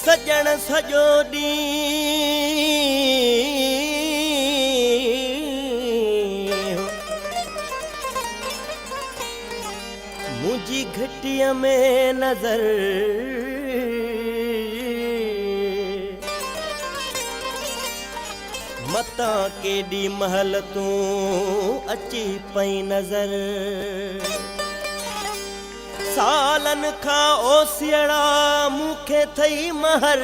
सजण सॼो ॾींहुं मुंहिंजी घटिया में नज़र मतां केॾी महल तूं अची पई नज़र सालन खां ओसियड़ा मूंखे थई महर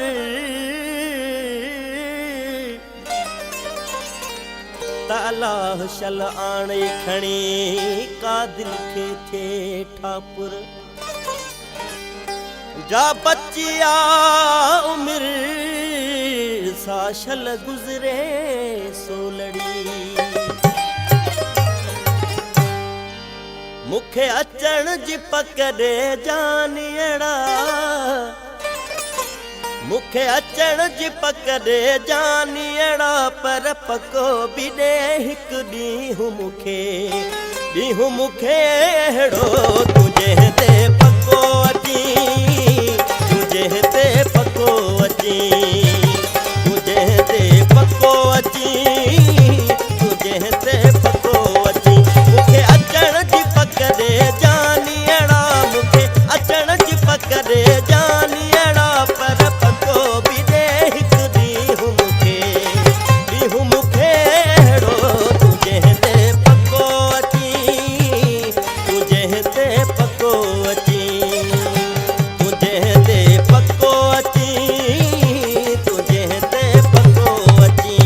तालाह शल आणे खणी का दिल खे थिए ठापुर जा बचिया उमिर सा शल गुज़रे सोलड़ी मुखे अचण जी पकड़े जानियड़ा मुखे अचण जी पकड़े जानियड़ा पर पको बि ॾे हिकु ॾींहुं मुखे अहिड़ो तुंहिंजे हिते पको अची तुंहिंजे हिते पको अची तुंहिंजे हिते पको अची तुंहिंजे हिते पको अची मुखे अचण जी पकड़े जानियड़ा मुखे अचण जी पकड़े जानियड़ा पर पको बि ॾे हिकु ॾींहुं मुखे अहिड़ो तुंहिंजे हिते पको अची तुंहिंजे हिते पको अची तुंहिंजे हिते पको अची तुंहिंजे हिते पको अची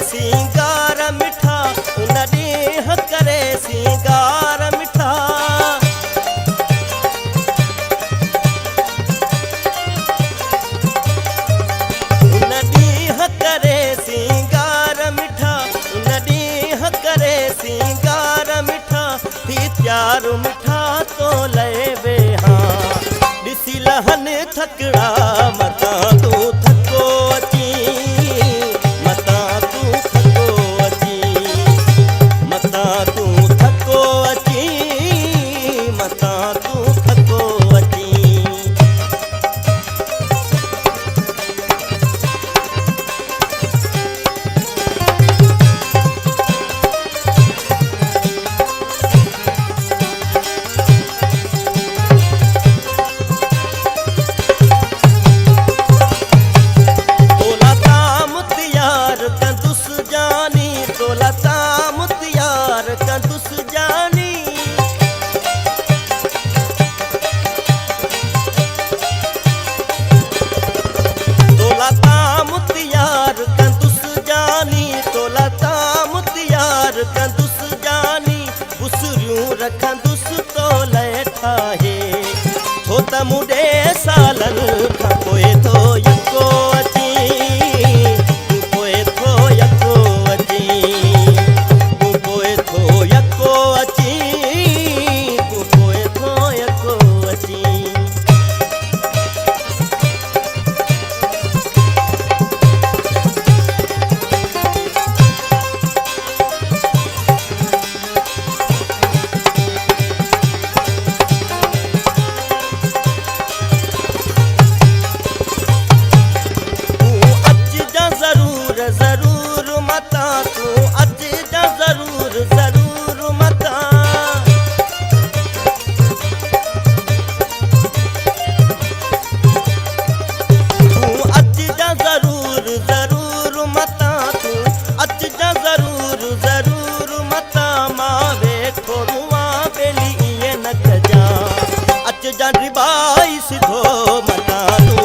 सिंगार मिठा उन ॾींहुं करे सिंगार मिठा उन ॾींहुं करे सिंगार मिठा उन ॾींहुं करे सिंगार मिठा थी प्यार मिठा तो लए वेहा ॾिसी लहन थकड़ा मतां तूं थको अची रखंदुस तो लय ठाहे थो त मुडे सालन खां पोइ थो यको अची तूं पोइ थो यको अची तूं पोइ थो यको अची तूं पोइ थो यको अची जा रिबाई सिधो मना